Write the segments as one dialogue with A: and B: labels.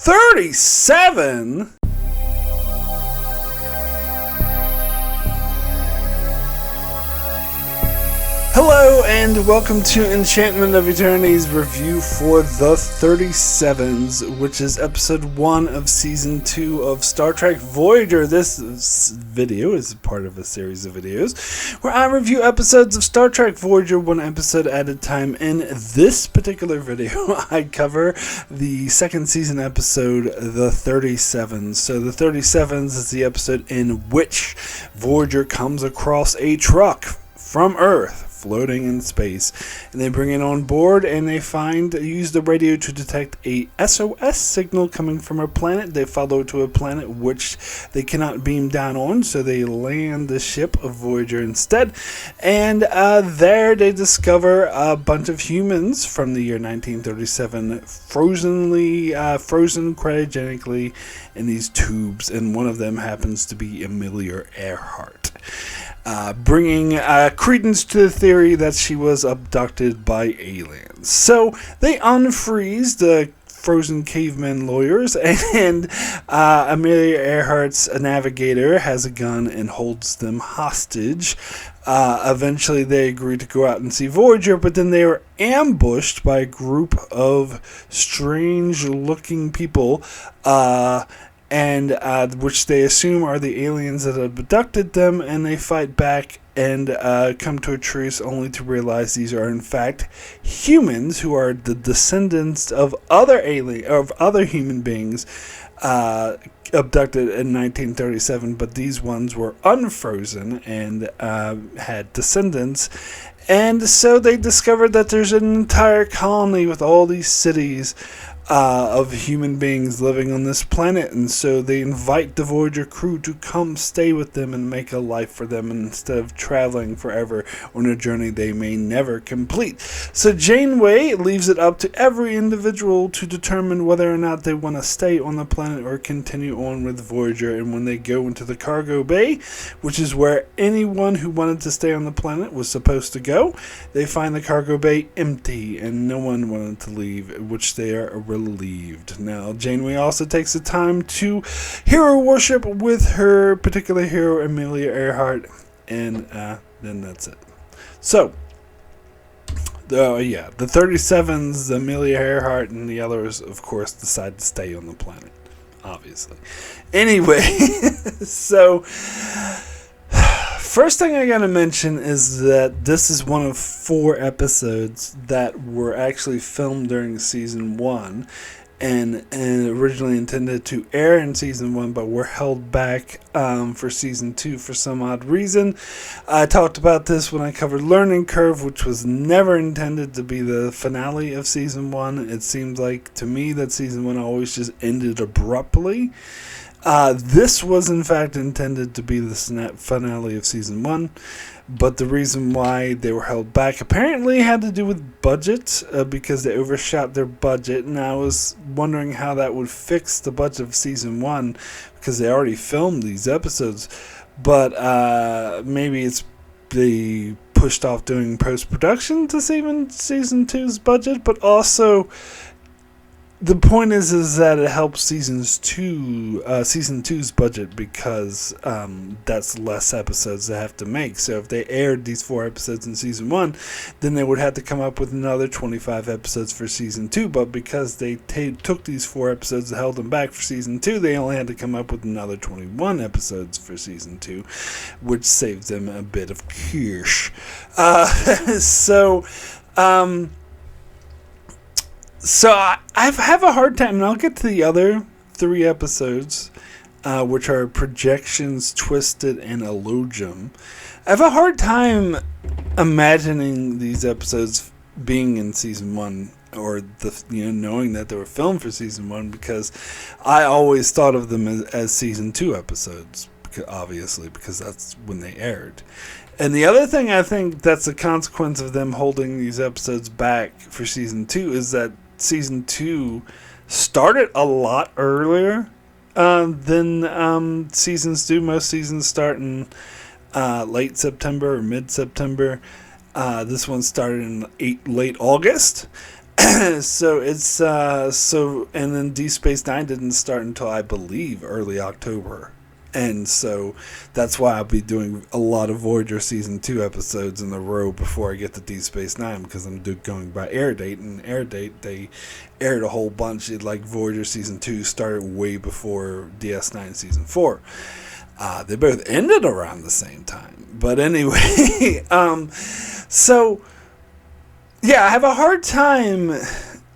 A: 37? Hello and welcome to Enchantment of Eternity's review for The 37s, which is episode 1 of season 2 of Star Trek Voyager. This video is part of a series of videos where I review episodes of Star Trek Voyager one episode at a time. In this particular video, I cover the second season episode, The 37s. So The 37s is the episode in which Voyager comes across a truck from Earth floating in space, and they bring it on board and they use the radio to detect a SOS signal coming from a planet. They follow to a planet which they cannot beam down on, so they land the ship of Voyager instead, and there they discover a bunch of humans from the year 1937 frozen cryogenically in these tubes, and one of them happens to be Emilia Earhart, bringing credence to the theory that she was abducted by aliens. So they unfreeze the frozen caveman lawyers, and Emilia Earhart's navigator has a gun and holds them hostage. Eventually they agree to go out and see Voyager, but then they are ambushed by a group of strange looking people, and which they assume are the aliens that abducted them, and they fight back and come to a truce, only to realize these are in fact humans who are the descendants of other human beings abducted in 1937, but these ones were unfrozen and had descendants. And so they discovered that there's an entire colony with all these cities of human beings living on this planet, and so they invite the Voyager crew to come stay with them and make a life for them instead of traveling forever on a journey they may never complete. So Janeway leaves it up to every individual to determine whether or not they want to stay on the planet or continue on with Voyager, and when they go into the cargo bay, which is where anyone who wanted to stay on the planet was supposed to go, they find the cargo bay empty and no one wanted to leave, which they are relieved. Now, Janeway also takes the time to hero worship with her particular hero, Emilia Earhart, and then that's it. So, the 37s, Emilia Earhart, and the others, of course, decide to stay on the planet, obviously. Anyway, so first thing I gotta mention is that this is one of 4 episodes that were actually filmed during season 1 and originally intended to air in season 1, but were held back for season 2 for some odd reason. I talked about this when I covered Learning Curve, which was never intended to be the finale of season 1. It seems like to me that season 1 always just ended abruptly. This was in fact intended to be the finale of season 1, but the reason why they were held back apparently had to do with budget, because they overshot their budget, and I was wondering how that would fix the budget of season 1, because they already filmed these episodes, but maybe they pushed off doing post-production to save season 2's budget, but also the point is that it helps season 2's budget, because that's less episodes they have to make. So if they aired these 4 episodes in season 1, then they would have to come up with another 25 episodes for season 2. But because they took these 4 episodes and held them back for season 2, they only had to come up with another 21 episodes for season 2, which saved them a bit of cash. So I have a hard time, and I'll get to the other 3 episodes, which are Projections, Twisted, and Elogium. I have a hard time imagining these episodes being in season 1, or knowing that they were filmed for season 1, because I always thought of them as season 2 episodes, obviously, because that's when they aired. And the other thing I think that's a consequence of them holding these episodes back for season 2 is that season 2 started a lot earlier than seasons do. Most seasons start in late September or mid-September. This one started in late August. So it's and then Deep Space Nine didn't start until I believe early October, and so that's why I'll be doing a lot of Voyager season 2 episodes in a row before I get to Deep Space Nine, because I'm going by air date, and air date they aired a whole bunch. Like Voyager season 2 started way before DS9 season 4. They both ended around the same time, but anyway, so. Yeah, I have a hard time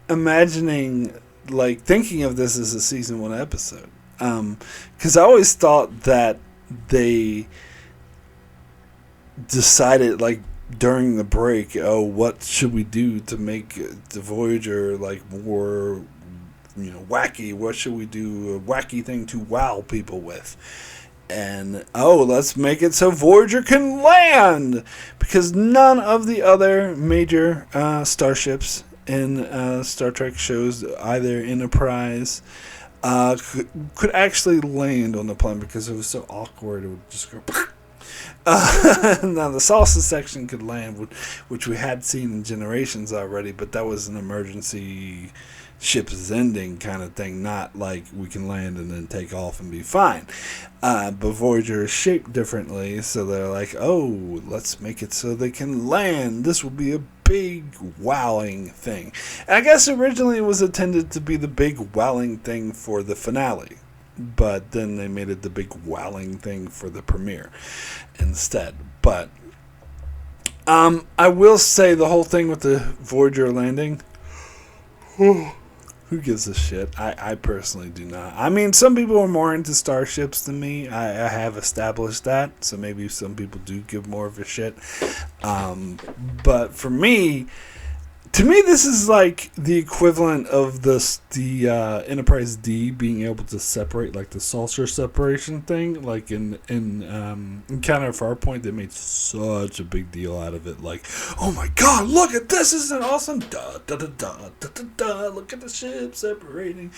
A: imagining, like, thinking of this as a season 1 episode. Because I always thought that they decided, like, during the break, oh, what should we do to make the Voyager, like, more, wacky? What should we do, a wacky thing to wow people with? And, let's make it so Voyager can land! Because none of the other major starships in Star Trek shows, either Enterprise, could actually land on the planet, because it was so awkward. It would just go... Now, the salsa section could land, which we had seen in Generations already, but that was an emergency ship's ending kind of thing, not like we can land and then take off and be fine. But Voyager is shaped differently, so they're like, oh, let's make it so they can land. This will be a big wowing thing. And I guess originally it was intended to be the big wowing thing for the finale, but then they made it the big wowing thing for the premiere instead. But I will say the whole thing with the Voyager landing, who gives a shit? I personally do not. I mean, some people are more into starships than me. I have established that, so maybe some people do give more of a shit. But for me, to me, this is like the equivalent of the Enterprise D being able to separate, like the saucer separation thing. Like in Encounter at Farpoint, they made such a big deal out of it. Like, oh my god, look at this! Isn't it awesome? Da da da da da da da. Look at the ship separating,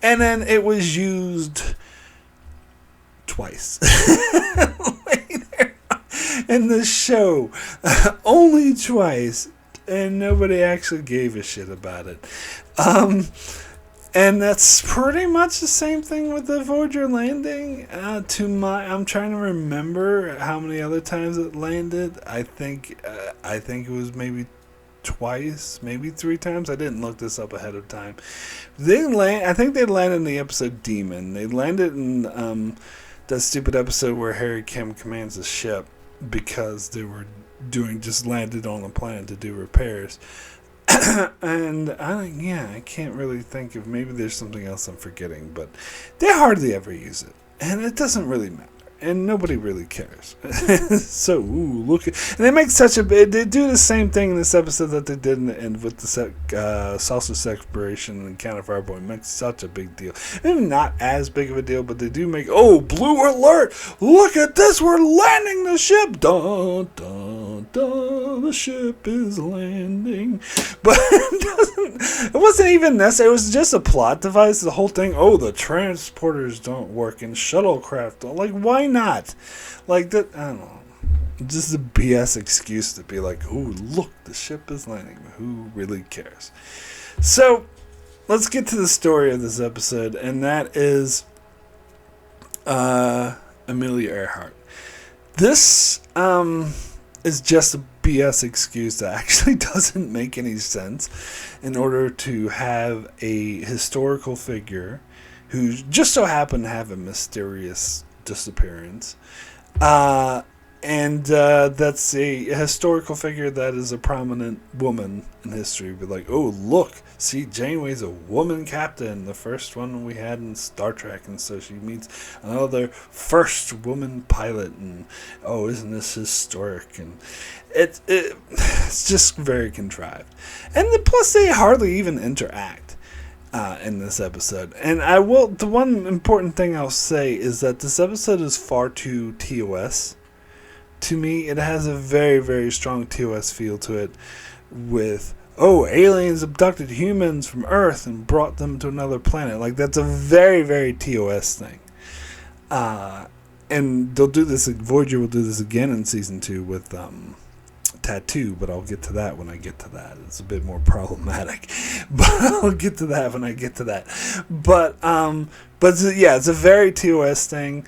A: and then it was used twice later in the show, only twice. And nobody actually gave a shit about it. And that's pretty much the same thing with the Voyager landing. I'm trying to remember how many other times it landed. I think it was maybe twice, maybe 3 times. I didn't look this up ahead of time. I think they landed in the episode Demon. They landed in that stupid episode where Harry Kim commands a ship, because they were just landed on the planet to do repairs. And I can't really think of, maybe there's something else I'm forgetting, but they hardly ever use it, and it doesn't really matter, and nobody really cares. So look at, and they make such a big, they do the same thing in this episode that they did in the end with the salsa separation and Encounter Farpoint. Makes such a big deal. Maybe not as big of a deal, but they do make, blue alert, look at this, we're landing the ship, dun dun dun, the ship is landing. But it wasn't even necessary. It was just a plot device, the whole thing. The transporters don't work and shuttlecraft don't. Like, why not? Like, that, I don't know. Just a BS excuse to be like, look, the ship is landing. Who really cares? So, let's get to the story of this episode, and that is Emilia Earhart. This is just a BS excuse that actually doesn't make any sense in order to have a historical figure who just so happened to have a mysterious disappearance. And that's a historical figure that is a prominent woman in history. Be like, look, see, Janeway's a woman captain, the first one we had in Star Trek, and so she meets another first woman pilot, and isn't this historic? And it's just very contrived. And plus, they hardly even interact in this episode. And the one important thing I'll say is that this episode is far too TOS. To me, it has a very, very strong TOS feel to it, with, aliens abducted humans from Earth and brought them to another planet. Like, that's a very, very TOS thing. And they'll do this, Voyager will do this again in season 2 with tattoo, but I'll get to that when I get to that. It's a bit more problematic, but I'll get to that when I get to that. But yeah, it's a very TOS thing,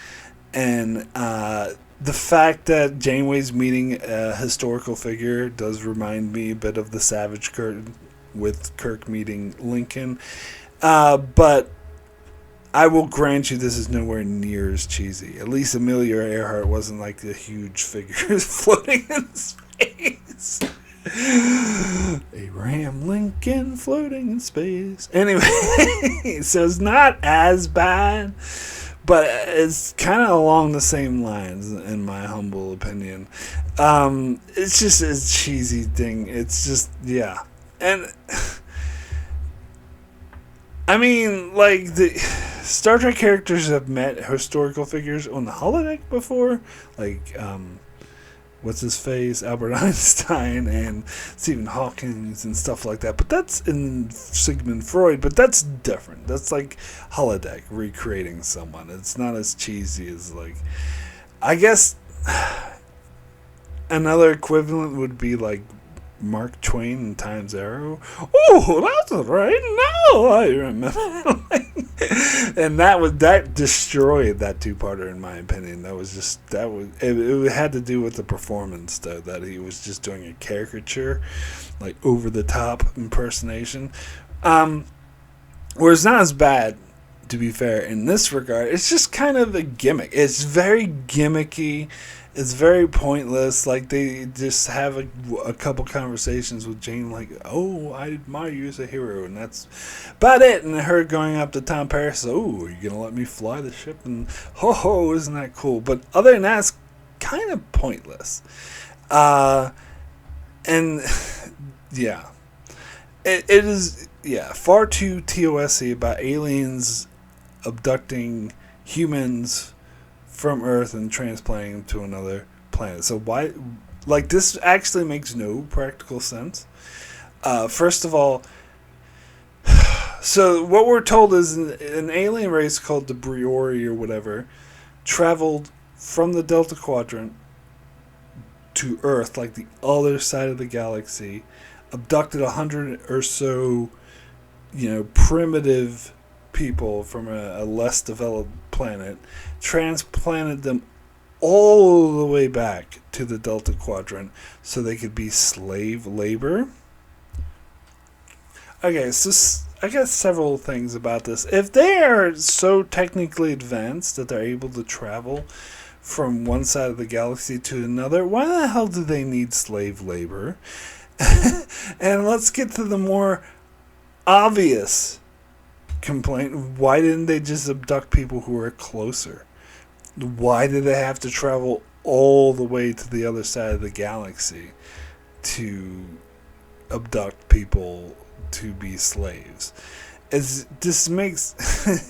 A: and the fact that Janeway's meeting a historical figure does remind me a bit of the Savage Curtain with Kirk meeting Lincoln, but I will grant you this is nowhere near as cheesy. At least Emilia Earhart wasn't like the huge figures floating in space. Abraham Lincoln floating in space. Anyway, so it's not as bad, but it's kind of along the same lines, in my humble opinion. It's just a cheesy thing. It's just, yeah. And I mean, like, the Star Trek characters have met historical figures on the holodeck before, like what's his face, Albert Einstein and Stephen Hawking and stuff like that. But that's in Sigmund Freud. But that's different. That's like holodeck recreating someone. It's not as cheesy as, like, I guess another equivalent would be like Mark Twain in Time's Arrow. Oh, that's right. Now I remember. And that destroyed that two-parter, in my opinion. It had to do with the performance, though, that he was just doing a caricature, like over the top impersonation. Whereas not as bad, to be fair, in this regard. It's just kind of a gimmick. It's very gimmicky. It's very pointless. Like, they just have a couple conversations with Jane, like, oh, I admire you as a hero, and that's about it. And her going up to Tom Paris, oh, are you going to let me fly the ship? And, ho, isn't that cool? But other than that, it's kind of pointless. And, yeah. It is, yeah, far too TOS-y about aliens abducting humans from Earth and transplanting them to another planet. So why, like, this actually makes no practical sense. First of all, so what we're told is an alien race called the Briori or whatever traveled from the Delta Quadrant to Earth, like the other side of the galaxy, abducted 100 or so, primitive people from a less developed planet, transplanted them all the way back to the Delta Quadrant so they could be slave labor. Okay, so I got several things about this. If they are so technically advanced that they're able to travel from one side of the galaxy to another, why the hell do they need slave labor? And let's get to the more obvious complaint. Why didn't they just abduct people who are closer? Why did they have to travel all the way to the other side of the galaxy to abduct people to be slaves? This makes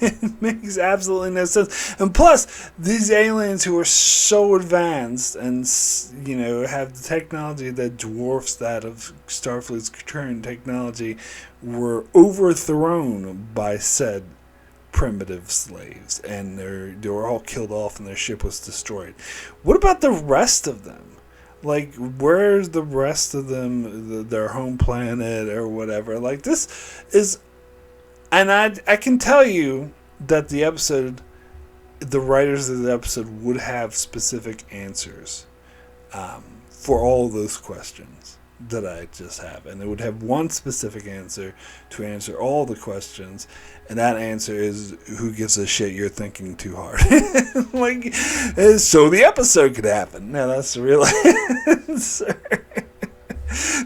A: it makes absolutely no sense. And plus, these aliens who are so advanced and have the technology that dwarfs that of Starfleet's current technology were overthrown by said primitive slaves, and they were all killed off and their ship was destroyed. What about the rest of them? Like, where's the rest of them, their home planet or whatever? Like, this is... And I can tell you that the writers of the episode would have specific answers for all those questions that I just have. And they would have one specific answer to answer all the questions. And that answer is, who gives a shit, you're thinking too hard. Like, so the episode could happen. No, that's the real answer.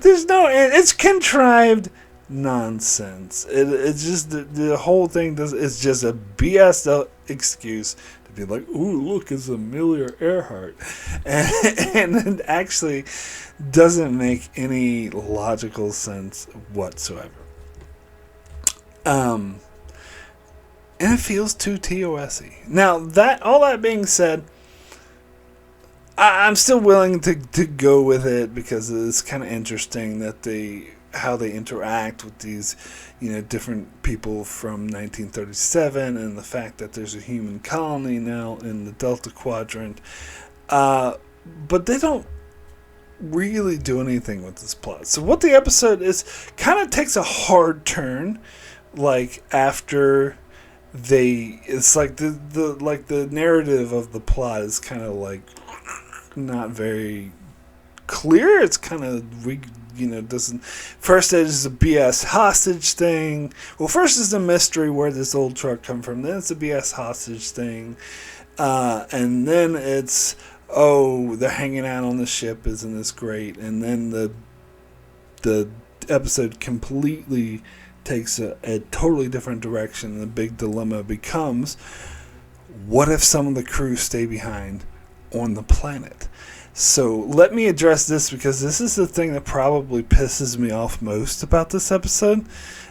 A: There's no... It's contrived nonsense. It's just the whole thing is just a BS excuse to be like, ooh, look, it's Emilia Earhart, and it actually doesn't make any logical sense whatsoever. And it feels too TOS-y. Now, all that being said, I'm still willing to go with it because it's kind of interesting that how they interact with these, different people from 1937, and the fact that there's a human colony now in the Delta Quadrant. But they don't really do anything with this plot. So what the episode is kind of takes a hard turn, like after it's like the narrative of the plot is kind of like not very clear. It's kind of doesn't. First there's a BS hostage thing. Well, first is the mystery where this old truck come from. Then it's a BS hostage thing, and then it's they're hanging out on the ship. Isn't this great? And then the episode completely takes a totally different direction. The big dilemma becomes, what if some of the crew stay behind on the planet? So let me address this, because this is the thing that probably pisses me off most about this episode.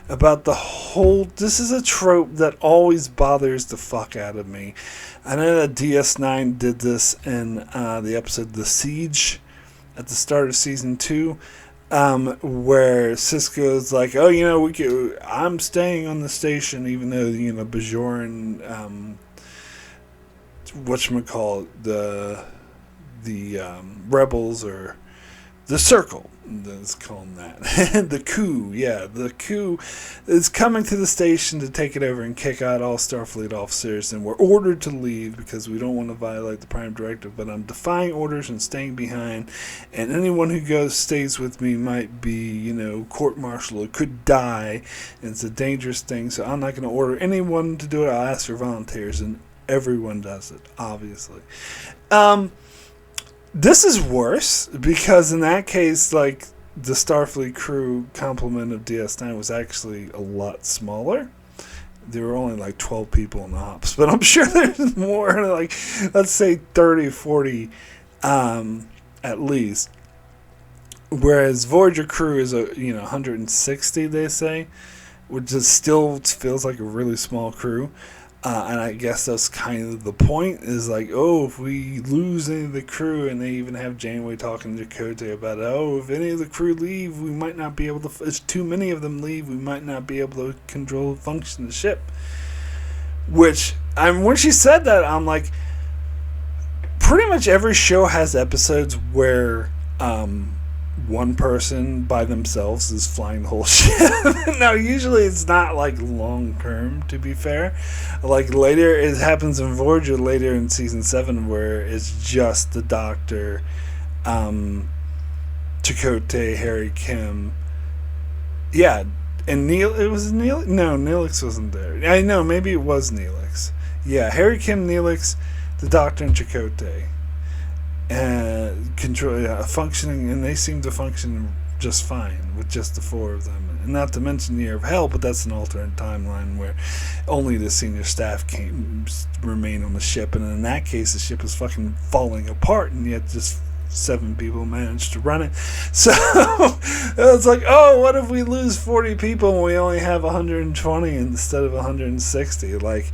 A: This is a trope that always bothers the fuck out of me. I know that DS9 did this in the episode The Siege at the start of season 2, where Cisco's like, I'm staying on the station, even though, Bajoran, whatchamacallit, the rebels, or the Circle, let's call them that. The coup is coming to the station to take it over and kick out all Starfleet officers, and we're ordered to leave because we don't want to violate the Prime Directive, but I'm defying orders and staying behind, and anyone who stays with me might be, court-martialed, or could die, and it's a dangerous thing, so I'm not going to order anyone to do it. I'll ask for volunteers, and everyone does it, obviously. This is worse, because in that case, like, the Starfleet crew complement of DS9 was actually a lot smaller. There were only like 12 people in the ops, but I'm sure there's more, like, let's say 30, 40 at least. Whereas Voyager crew is 160, they say, which is still feels like a really small crew. And I guess that's kind of the point, is like, if we lose any of the crew, and they even have Janeway talking to Chakotay about, if any of the crew leave, we might not be able to, if too many of them leave, we might not be able to control, function the ship. Which, when she said that, I'm like, pretty much every show has episodes where, one person by themselves is flying the whole ship. Now, usually it's not like long term, to be fair. Like later, it happens in Voyager later in season 7, where it's just the Doctor, Chakotay, Harry Kim. Yeah, and it was Neelix? No, Neelix wasn't there. I know, maybe it was Neelix. Yeah, Harry Kim, Neelix, the Doctor, and Chakotay. Functioning, and they seem to function just fine with just the 4 of them. And not to mention Year of Hell, but that's an alternate timeline where only the senior staff remain on the ship, and in that case the ship is fucking falling apart, and yet just 7 people managed to run it. So it's like, what if we lose 40 people and we only have 120 instead of 160? Like,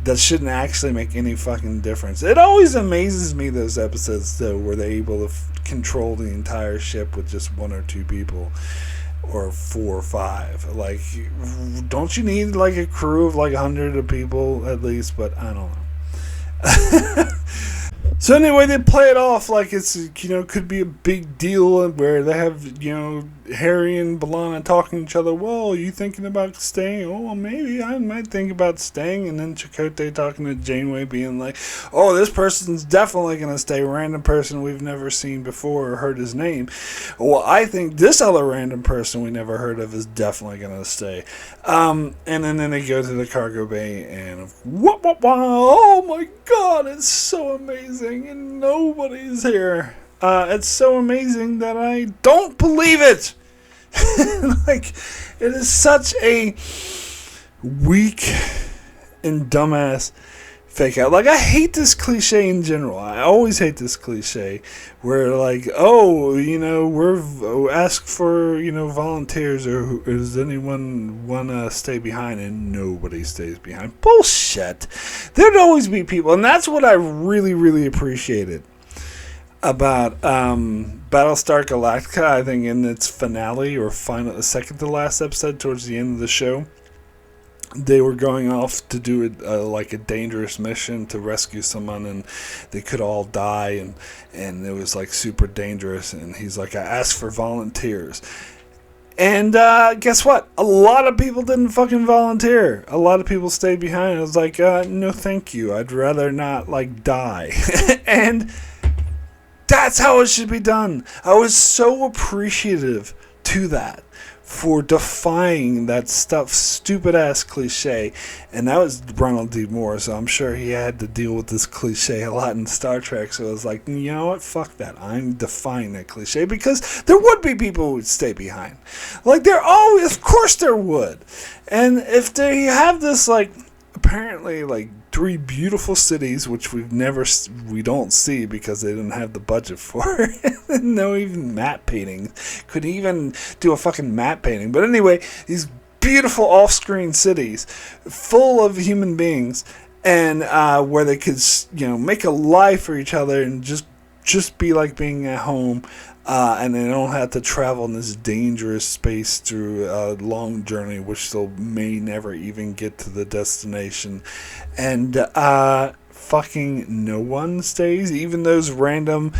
A: that shouldn't actually make any fucking difference. It always amazes me, those episodes, though, where they're able to control the entire ship with just 1 or 2 people, or 4 or 5. Like, don't you need, like, a crew of, like, 100 of people at least? But I don't know. So anyway, they play it off like it's, could be a big deal, where they have, Harry and B'Elanna talking to each other. Well, are you thinking about staying? Oh, well, maybe I might think about staying. And then Chakotay talking to Janeway, being like, this person's definitely going to stay. Random person we've never seen before or heard his name. Well, I think this other random person we never heard of is definitely going to stay. And then they go to the cargo bay, and oh my God, it's so amazing. And nobody's here. It's so amazing that I don't believe it. Like, it is such a weak and dumbass fake out. Like, I hate this cliche in general. I always hate this cliche where, like, we're ask for, volunteers, or does anyone want to stay behind, and nobody stays behind. Bullshit. There'd always be people, and that's what I really, really appreciated about Battlestar Galactica. I think in its finale, or second to last episode towards the end of the show, they were going off to do like a dangerous mission to rescue someone, and they could all die, and it was like super dangerous. And he's like, I asked for volunteers. And guess what? A lot of people didn't fucking volunteer. A lot of people stayed behind. I was like, no thank you. I'd rather not like die. And that's how it should be done. I was so appreciative to that, for defying that stupid ass cliche. And that was Ronald D. Moore, so I'm sure he had to deal with this cliche a lot in Star Trek. So I was like, you know what, fuck that, I'm defying that cliche, because there would be people who would stay behind. Like, there always, of course there would. And if they have this, like, apparently, like, 3 beautiful cities, which we don't see because they didn't have the budget for it. No, even matte painting. Couldn't even do a fucking matte painting. But anyway, these beautiful off-screen cities full of human beings, and where they could, make a life for each other and just be like being at home. And they don't have to travel in this dangerous space through a long journey, which they may never even get to the destination. And fucking no one stays. Even those random,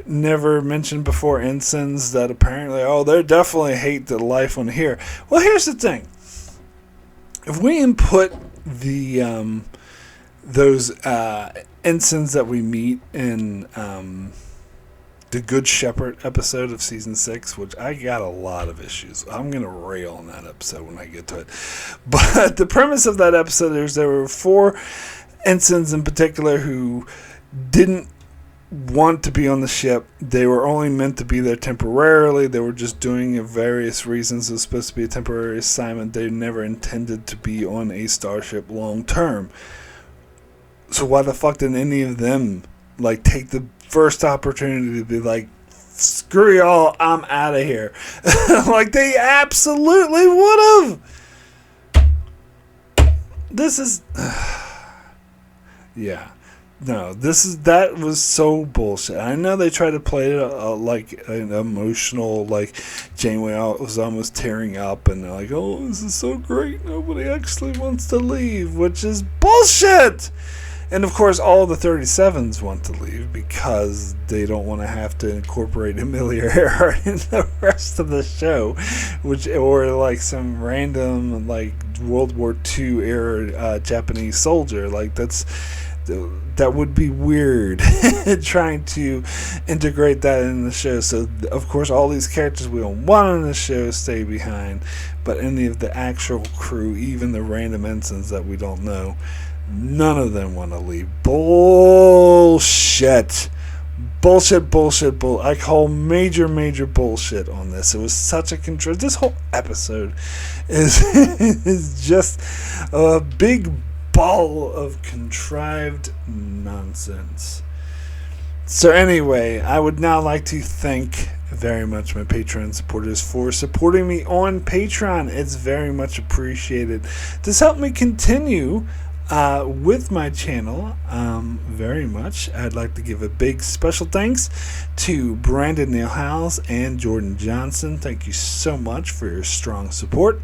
A: never mentioned before ensigns that apparently, they definitely hate the life on here. Well, here's the thing. If we input those ensigns that we meet in the Good Shepherd episode of season 6, which I got a lot of issues. I'm going to rail on that episode when I get to it. But the premise of that episode is there were 4 ensigns in particular who didn't want to be on the ship. They were only meant to be there temporarily. They were just doing it for various reasons. It was supposed to be a temporary assignment. They never intended to be on a starship long term. So why the fuck didn't any of them take the first opportunity to be like, screw y'all, I'm out of here? They absolutely would have. This is yeah, no, that was so bullshit. I know they tried to play it like an emotional, Janeway was almost tearing up, and they're like, oh, this is so great, nobody actually wants to leave, which is bullshit. And of course, all the 37s want to leave because they don't want to have to incorporate Emilia Earhart in the rest of the show, or some random World War II era Japanese soldier. That would be weird trying to integrate that in the show. So of course, all these characters we don't want on the show stay behind, but any of the actual crew, even the random ensigns that we don't know, none of them want to leave. Bullshit. I call major bullshit on this. It was such a control. This whole episode is just a big ball of contrived nonsense. So anyway, I would now like to thank very much my Patreon supporters for supporting me on Patreon. It's very much appreciated. This helped me continue with my channel very much. I'd like to give a big special thanks to Brandon Neil Howes and Jordan Johnson. Thank you so much for your strong support.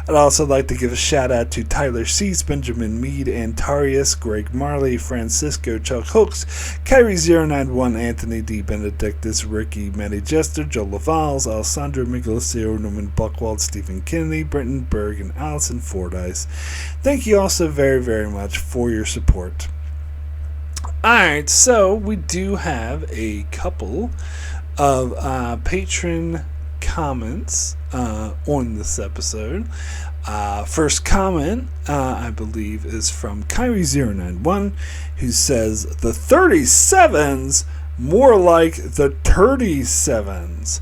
A: I'd also like to give a shout out to Tyler Cease, Benjamin Mead, Antarius, Greg Marley, Francisco, Chuck Hooks, Kyrie091, Anthony D. Benedictus, Ricky, Matty Jester, Joe Lavals, Alessandro Miglasio, Norman Buckwald, Stephen Kennedy, Brenton Berg, and Allison Fordyce. Thank you also very, very much for your support. Alright, so we do have a couple of patron comments on this episode. First comment, I believe, is from Kyrie091, who says, the 37s more like the 37s.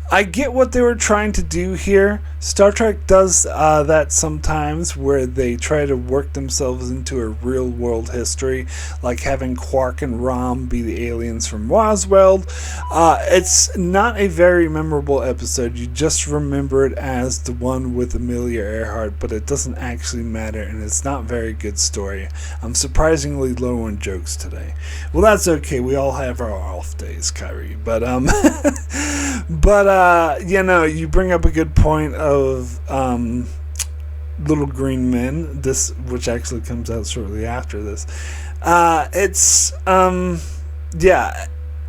A: I get what they were trying to do here. Star Trek does that sometimes, where they try to work themselves into a real world history, like having Quark and Rom be the aliens from Roswell. It's not a very memorable episode. You just remember it as the one with Emilia Earhart, but it doesn't actually matter, and it's not a very good story. I'm surprisingly low on jokes today. Well, that's okay. We all have our off days, Kyrie. But you bring up a good point of Little Green Men, this, which actually comes out shortly after this. It's yeah,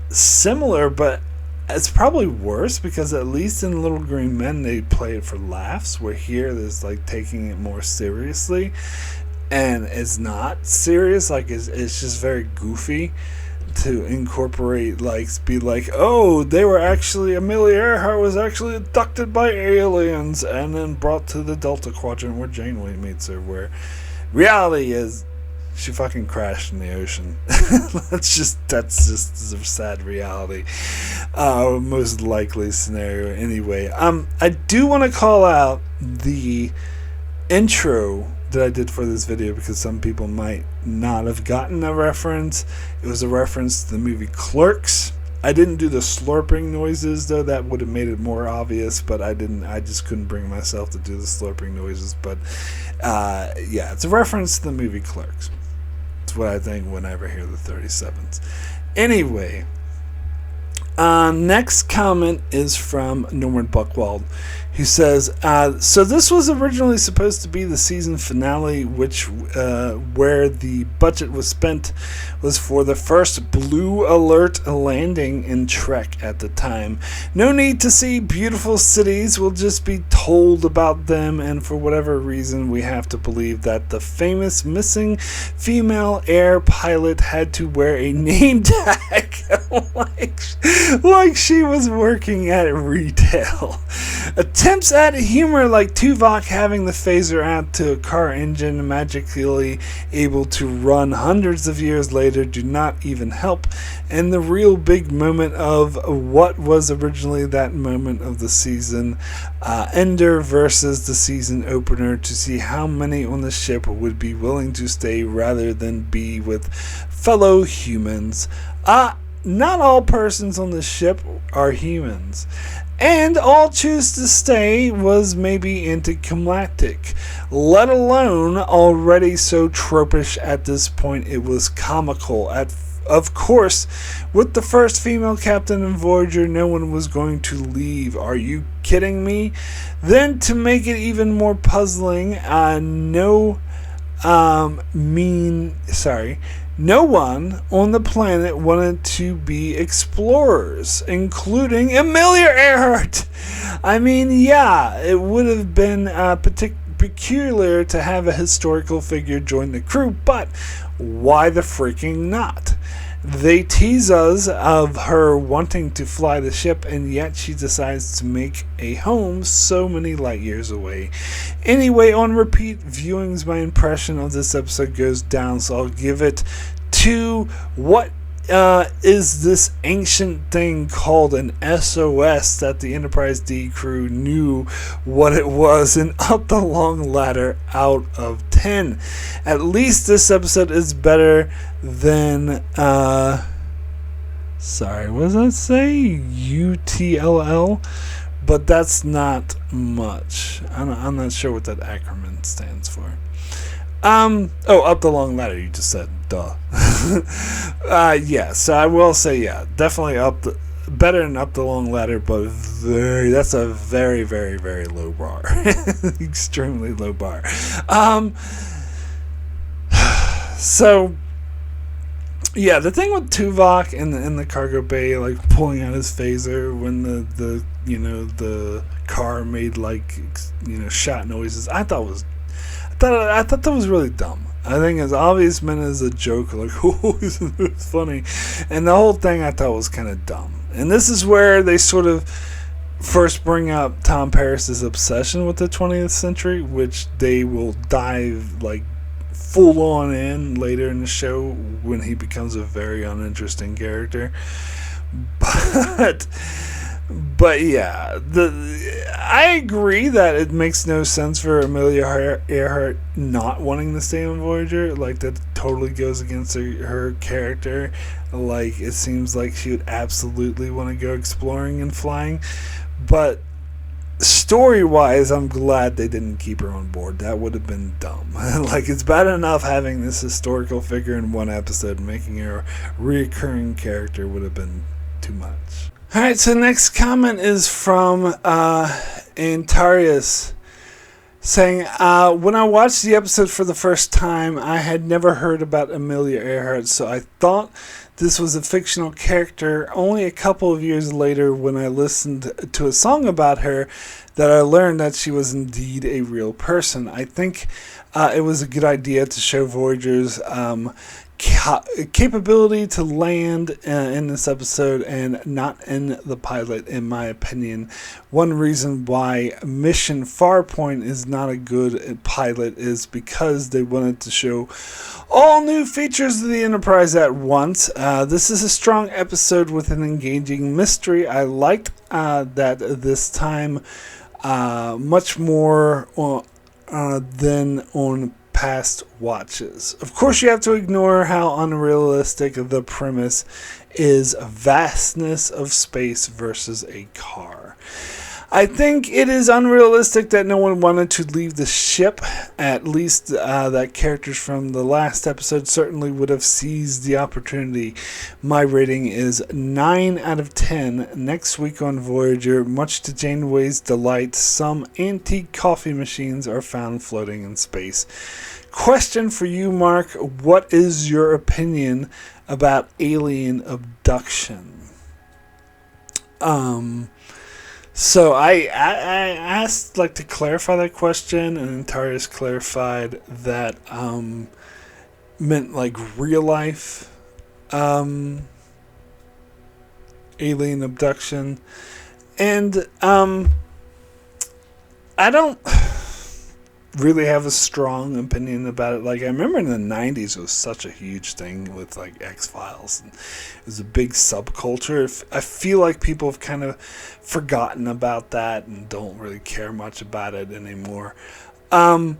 A: similar, but it's probably worse, because at least in Little Green Men they play it for laughs, where here there's like taking it more seriously, and it's not serious. Like it's just very goofy to incorporate, like, be like, oh, they were actually, Emilia Earhart was actually abducted by aliens and then brought to the Delta Quadrant where Janeway meets her, where reality is she fucking crashed in the ocean. that's just a sad reality. Most likely scenario anyway. I do want to call out the intro that I did for this video, because some people might not have gotten a reference. It was a reference to the movie Clerks. I didn't do the slurping noises, though. That would have made it more obvious, but I just couldn't bring myself to do the slurping noises. But yeah, it's a reference to the movie Clerks. That's what I think whenever I hear the 37s. Anyway, next comment is from Norman Buckwald, who says, so this was originally supposed to be the season finale, which where the budget was spent was for the first Blue Alert landing in Trek at the time. No need to see beautiful cities, we'll just be told about them, and for whatever reason we have to believe that the famous missing female air pilot had to wear a name tag like she was working at retail. Attempts at humor like Tuvok having the phaser out to a car engine magically able to run hundreds of years later do not even help, and the real big moment of what was originally that moment of the season ender versus the season opener, to see how many on the ship would be willing to stay rather than be with fellow humans. Not all persons on the ship are humans, and all choose to stay was maybe anticlimactic, let alone already so tropish at this point it was comical. Of course, with the first female captain in Voyager, no one was going to leave. Are you kidding me? Then, to make it even more puzzling, no one on the planet wanted to be explorers, including Emilia Earhart. I mean, yeah, it would have been peculiar to have a historical figure join the crew, but why the freaking not? They tease us of her wanting to fly the ship, and yet she decides to make a home so many light years away. Anyway, on repeat viewings, my impression of this episode goes down, so I'll give it to what is this ancient thing called an SOS that the Enterprise D crew knew what it was, and up the long ladder out of 10. At least this episode is better than sorry, what does that say? UTLL? But that's not much. I'm not sure what that acronym stands for. Up the long ladder, you just said, duh. Yeah, so I will say, yeah, definitely better than up the long ladder, but that's a very, very, very low bar. Extremely low bar. So, yeah, the thing with Tuvok in the cargo bay, like pulling out his phaser when the car made shot noises, I thought that was really dumb. I think it's obvious meant as a joke, like, oh, isn't this funny? And the whole thing I thought was kind of dumb. And this is where they sort of first bring up Tom Paris's obsession with the 20th century, which they will dive like full on in later in the show when he becomes a very uninteresting character. But yeah, I agree that it makes no sense for Emilia Earhart not wanting to stay on Voyager. Like, that totally goes against her character. Like, it seems like she would absolutely want to go exploring and flying. But story-wise, I'm glad they didn't keep her on board. That would have been dumb. Like, it's bad enough having this historical figure in one episode. Making her a reoccurring character would have been too much. Alright, so next comment is from Antarius. saying, when I watched the episode for the first time, I had never heard about Emilia Earhart, so I thought this was a fictional character. Only a couple of years later, when I listened to a song about her, that I learned that she was indeed a real person. I think it was a good idea to show Voyager's capability to land in this episode and not in the pilot, in my opinion. One reason why Mission Farpoint is not a good pilot is because they wanted to show all new features of the Enterprise at once. This is a strong episode with an engaging mystery. I liked that this time much more than on past watches. Of course, you have to ignore how unrealistic the premise is: vastness of space versus a car. I think it is unrealistic that no one wanted to leave the ship. At least that characters from the last episode certainly would have seized the opportunity. My rating is 9 out of 10. Next week on Voyager, much to Janeway's delight, some antique coffee machines are found floating in space. Question for you, Mark. What is your opinion about alien abduction? So I asked to clarify that question, and Antarius clarified that meant real life alien abduction, and I don't really have a strong opinion about it. I remember in the 90s it was such a huge thing with X-Files, and it was a big subculture. I feel like people have kind of forgotten about that and don't really care much about it anymore. I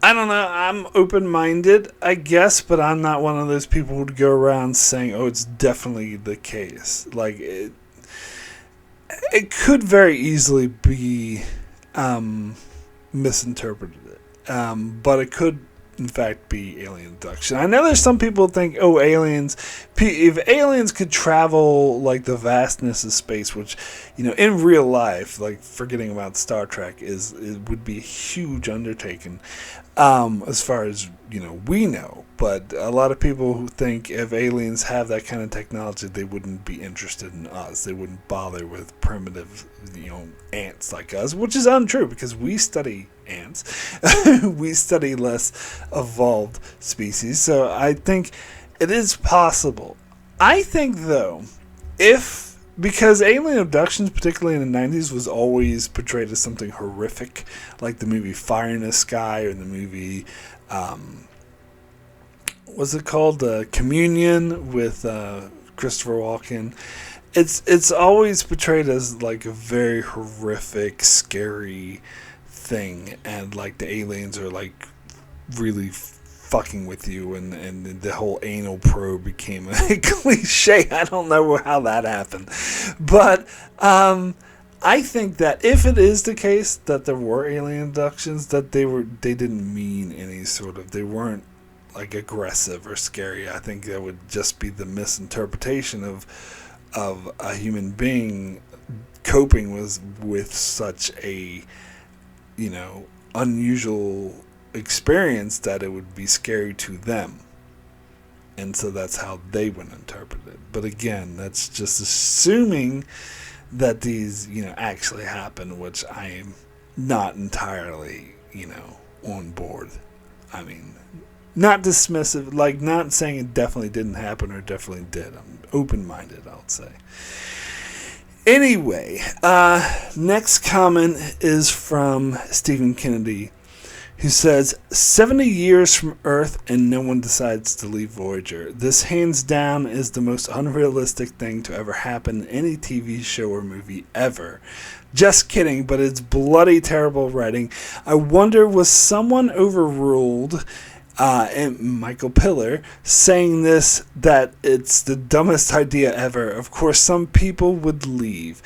A: don't know, I'm open-minded, I guess, but I'm not one of those people who'd go around saying, oh, it's definitely the case. It could very easily be misinterpreted, but it could in fact be alien abduction. I know there's some people who think, oh, if aliens could travel the vastness of space, which in real life, forgetting about Star Trek, it would be a huge undertaking as far as we know. But a lot of people who think if aliens have that kind of technology, they wouldn't be interested in us. They wouldn't bother with primitive, ants like us, which is untrue because we study ants. We study less evolved species. So I think it is possible. I think, though, because alien abductions, particularly in the 90s, was always portrayed as something horrific, like the movie Fire in the Sky or the movie... what's it called? Communion with Christopher Walken. It's always portrayed as a very horrific, scary thing, and the aliens are really fucking with you, and the whole anal probe became a cliche. I don't know how that happened, but I think that if it is the case that there were alien abductions, that they didn't mean any sort of, they weren't aggressive or scary. I think that would just be the misinterpretation of a human being coping with such a unusual experience that it would be scary to them, and so that's how they would interpret it. But again, that's just assuming that these actually happen, which I am not entirely on board. I mean, not dismissive, not saying it definitely didn't happen or definitely did. I'm open-minded, I'll say. Anyway, next comment is from Stephen Kennedy, who says, 70 years from Earth and no one decides to leave Voyager. This hands down is the most unrealistic thing to ever happen in any TV show or movie ever. Just kidding, but it's bloody terrible writing. I wonder, was someone overruled? And Michael Piller saying this, that it's the dumbest idea ever. Of course, some people would leave.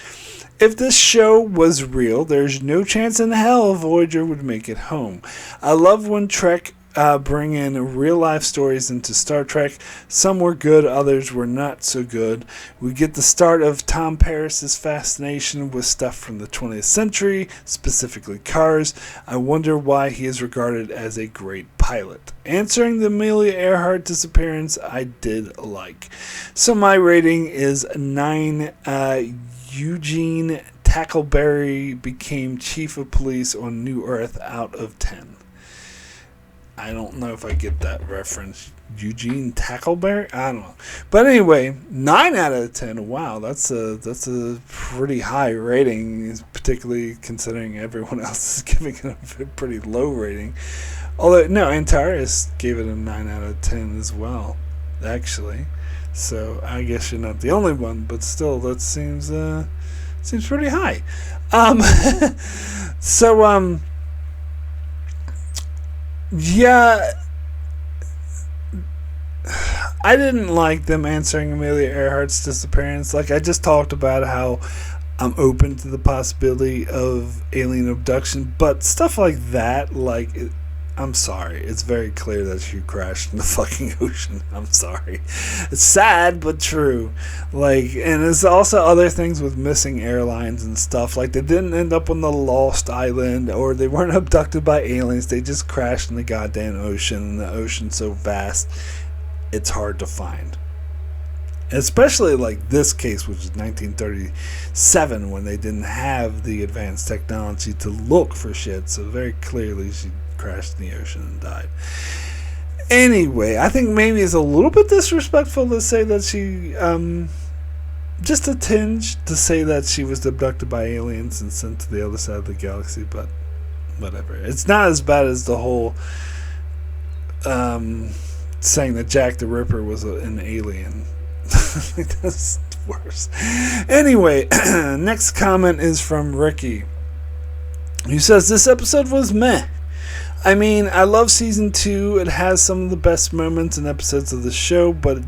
A: If this show was real, there's no chance in hell Voyager would make it home. I love when Trek bring in real-life stories into Star Trek. Some were good, others were not so good. We get the start of Tom Paris's fascination with stuff from the 20th century, specifically cars. I wonder why he is regarded as a great pilot. Answering the Emilia Earhart disappearance, I did like. So my rating is 9. Eugene Tackleberry became chief of police on New Earth out of 10. I don't know if I get that reference. Eugene Tackleberry? I don't know. But anyway, 9 out of 10. Wow, that's a pretty high rating, particularly considering everyone else is giving it a pretty low rating. Although, no, Antares gave it a 9 out of 10 as well, actually. So I guess you're not the only one, but still, that seems pretty high. Yeah, I didn't like them answering Emilia Earhart's disappearance. Like, I just talked about how I'm open to the possibility of alien abduction, but stuff like that, like, I'm sorry. It's very clear that she crashed in the fucking ocean. I'm sorry. It's sad, but true. Like, and there's also other things with missing airlines and stuff. Like, they didn't end up on the Lost Island, or they weren't abducted by aliens. They just crashed in the goddamn ocean, and the ocean's so vast, it's hard to find. Especially like this case, which is 1937, when they didn't have the advanced technology to look for shit. So very clearly she crashed in the ocean and died. Anyway, I think maybe it's a little bit disrespectful to say that she, just a tinge to say that she was abducted by aliens and sent to the other side of the galaxy, but whatever. It's not as bad as the whole saying that Jack the Ripper was an alien. That's worse. Anyway, next comment is from Ricky, who says, this episode was meh. I mean, I love season 2. It has some of the best moments and episodes of the show, but it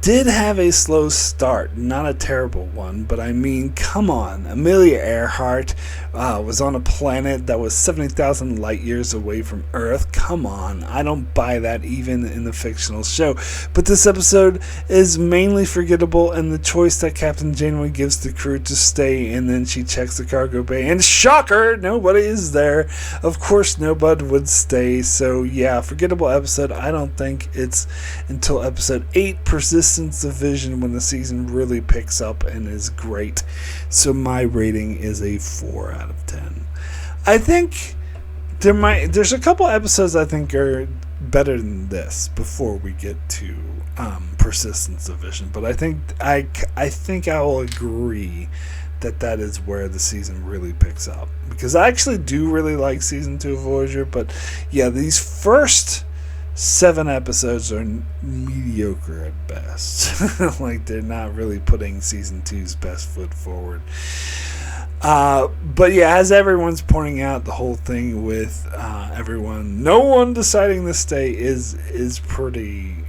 A: did have a slow start. Not a terrible one, but I mean, come on. Emilia Earhart was on a planet that was 70,000 light years away from Earth. Come on. I don't buy that even in the fictional show. But this episode is mainly forgettable, and the choice that Captain Janeway gives the crew to stay, and then she checks the cargo bay, and shocker, nobody is there. Of course, nobody would stay. So yeah, forgettable episode. I don't think it's until episode 8, Persistence of Vision, when the season really picks up and is great. So my rating is a 4 out of 10. I think there's a couple episodes I think are better than this before we get to Persistence of Vision, but I think I will agree that is where the season really picks up, because I actually do really like season 2 of Voyager. But yeah, these first 7 episodes are mediocre at best. Like, they're not really putting season 2's best foot forward. But yeah, as everyone's pointing out, the whole thing with no one deciding to stay is pretty,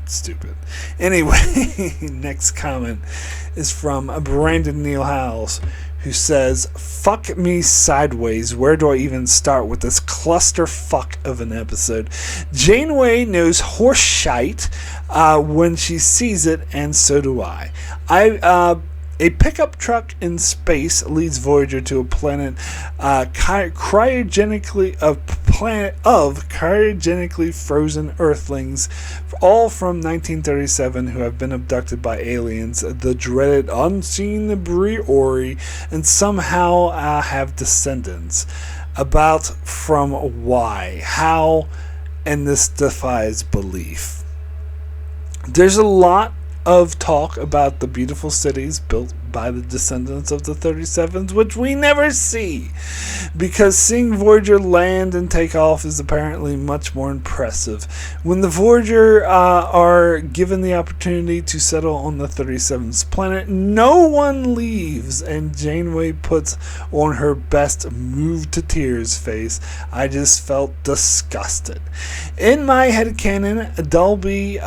A: stupid. Anyway, next comment is from Brandon Neal Howells, who says, fuck me sideways. Where do I even start with this clusterfuck of an episode? Janeway knows horse shite when she sees it, and so do I. A pickup truck in space leads Voyager to a planet cryogenically frozen Earthlings, all from 1937, who have been abducted by aliens, the dreaded unseen Briori, and somehow have descendants. About from why, how, and this defies belief. There's a lot of talk about the beautiful cities built by the descendants of the 37s, which we never see, because seeing Voyager land and take off is apparently much more impressive. When the Voyager are given the opportunity to settle on the 37th planet, no one leaves, and Janeway puts on her best move to tears face. I just felt disgusted. In my headcanon, Dolby,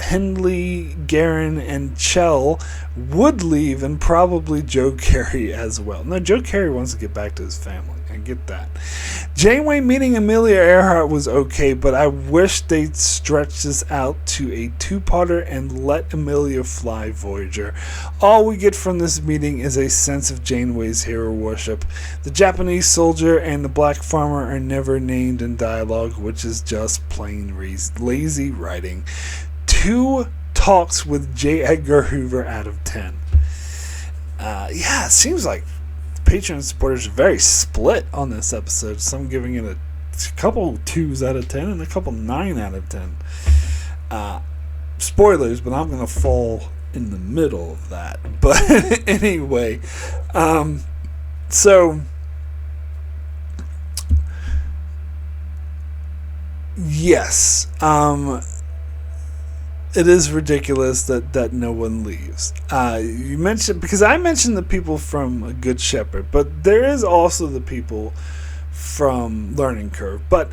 A: Hindley, Garin, and Chell would leave, and probably Joe Carey as well. No, Joe Carey wants to get back to his family. I get that. Janeway meeting Emilia Earhart was okay, but I wish they'd stretch this out to a two-parter and let Emilia fly Voyager. All we get from this meeting is a sense of Janeway's hero worship. The Japanese soldier and the black farmer are never named in dialogue, which is just plain lazy writing. 2 talks with J. Edgar Hoover out of 10. Yeah, it seems like Patreon supporters are very split on this episode. Some giving it a couple 2s out of 10 and a couple 9 out of 10. Spoilers, but I'm going to fall in the middle of that. But anyway, so yes, it is ridiculous that no one leaves. You mentioned, because I mentioned the people from A Good Shepherd, but there is also the people from Learning Curve. But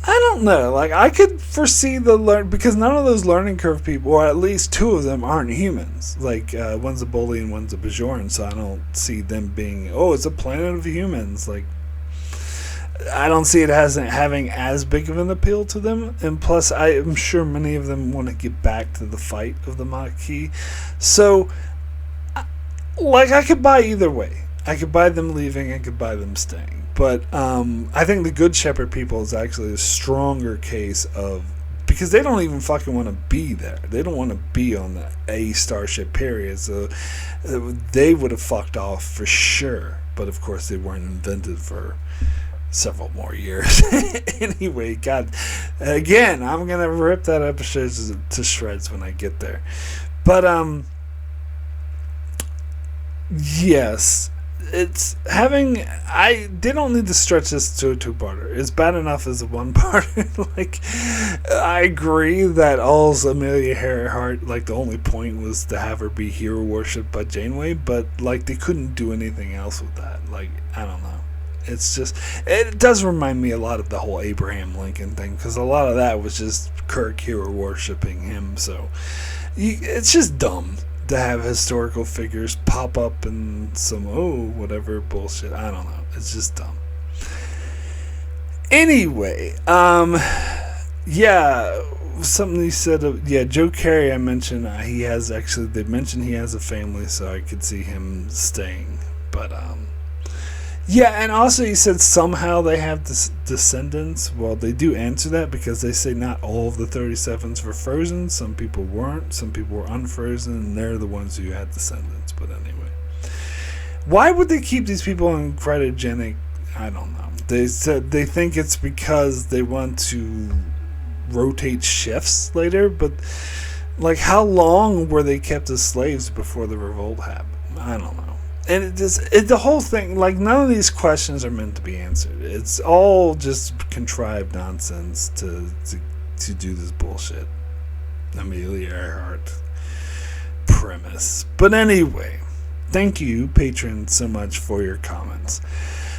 A: I don't know. Like, I could foresee because none of those Learning Curve people, or at least 2 of them, aren't humans. Like, one's a bully and one's a Bajoran, so I don't see them being, oh, it's a planet of humans. Like, I don't see it as having as big of an appeal to them, and plus I am sure many of them want to get back to the fight of the Maquis. So, like, I could buy either way. I could buy them leaving, I could buy them staying. But I think the Good Shepherd people is actually a stronger case of, because they don't even fucking want to be there. They don't want to be on the A starship, period. So they would have fucked off for sure. But of course they weren't invented for several more years. Anyway, God, again, I'm gonna rip that episode to shreds when I get there. But yes, it's having. They don't need to stretch this to a 2-parter. It's bad enough as a 1-parter. Like, I agree that all's Emilia Earhart, like, the only point was to have her be hero worshipped by Janeway, but like they couldn't do anything else with that. Like, I don't know. It's just, it does remind me a lot of the whole Abraham Lincoln thing, because a lot of that was just Kirk hero worshipping him. So it's just dumb to have historical figures pop up in some whatever bullshit. I don't know. It's just dumb. Anyway, yeah, something he said. Joe Carey. I mentioned they mentioned he has a family, so I could see him staying. But yeah, and also he said somehow they have descendants. Well, they do answer that because they say not all of the 37s were frozen. Some people weren't. Some people were unfrozen, and they're the ones who had descendants. But anyway, why would they keep these people in cryogenic? I don't know. They said they think it's because they want to rotate shifts later. But like, how long were they kept as slaves before the revolt happened? I don't know. And the whole thing, like, none of these questions are meant to be answered. It's all just contrived nonsense to do this bullshit. Emilia Earhart premise. But anyway, thank you, patrons, so much for your comments.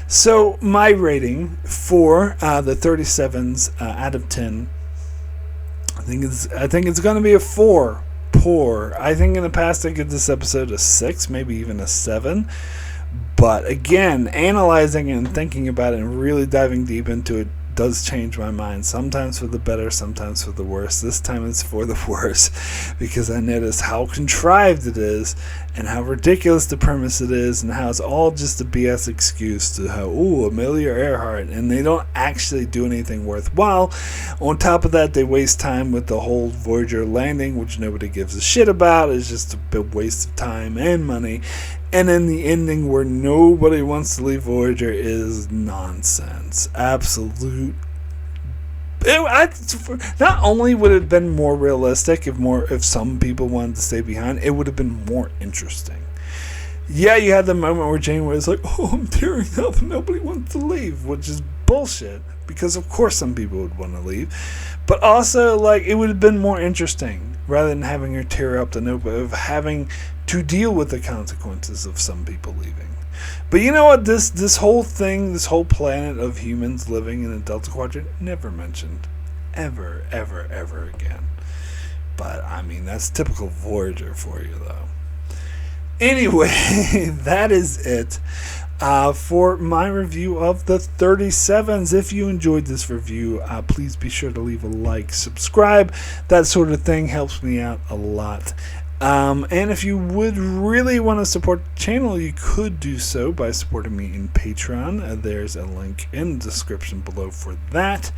A: So, my rating for the 37s out of 10, I think it's going to be a 4. Poor. I think in the past I give this episode a 6, maybe even a 7. But again, analyzing it and thinking about it and really diving deep into it does change my mind. Sometimes for the better, sometimes for the worse. This time it's for the worse, because I noticed how contrived it is and how ridiculous the premise it is, and how it's all just a BS excuse to how, Emilia Earhart, and they don't actually do anything worthwhile. On top of that, they waste time with the whole Voyager landing, which nobody gives a shit about. It's just a big waste of time and money. And then the ending where nobody wants to leave Voyager is nonsense. Absolute. Not only would it have been more realistic if some people wanted to stay behind, it would have been more interesting. Yeah, you had the moment where Janeway was like, I'm tearing up and nobody wants to leave, which is bullshit, because of course some people would want to leave. But also, like, it would have been more interesting, rather than having her tear up of having to deal with the consequences of some people leaving. But you know what? This whole thing, this whole planet of humans living in the Delta Quadrant, never mentioned. Ever, ever, ever again. But, I mean, that's typical Voyager for you, though. Anyway, that is it for my review of the 37s. If you enjoyed this review, please be sure to leave a like, subscribe. That sort of thing helps me out a lot. And if you would really want to support the channel, you could do so by supporting me in Patreon. There's a link in the description below for that.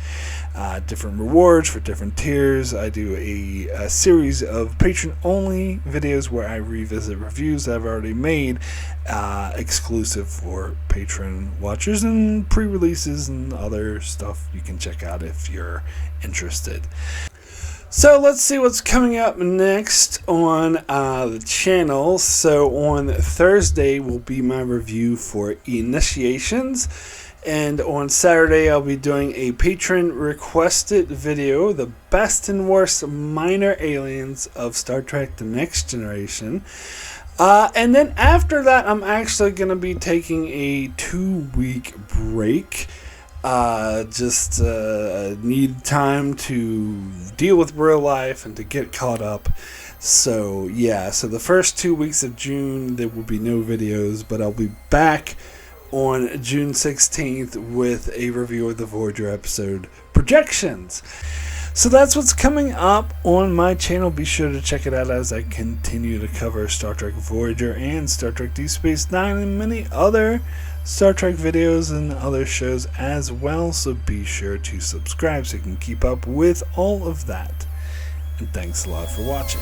A: Different rewards for different tiers. I do a series of patron-only videos where I revisit reviews that I've already made, exclusive for patron watchers, and pre-releases and other stuff you can check out if you're interested. So let's see what's coming up next on the channel. So on Thursday will be my review for Initiations, and on Saturday I'll be doing a patron requested video, the best and worst minor aliens of Star Trek The Next Generation. And then after that I'm actually going to be taking a 2-week break. Just need time to deal with real life and to get caught up. So yeah, so the first 2 weeks of June there will be no videos, but I'll be back on June 16th with a review of the Voyager episode Projections. So that's what's coming up on my channel. Be sure to check it out as I continue to cover Star Trek Voyager and Star Trek Deep Space Nine and many other Star Trek videos and other shows as well. So be sure to subscribe so you can keep up with all of that. And thanks a lot for watching.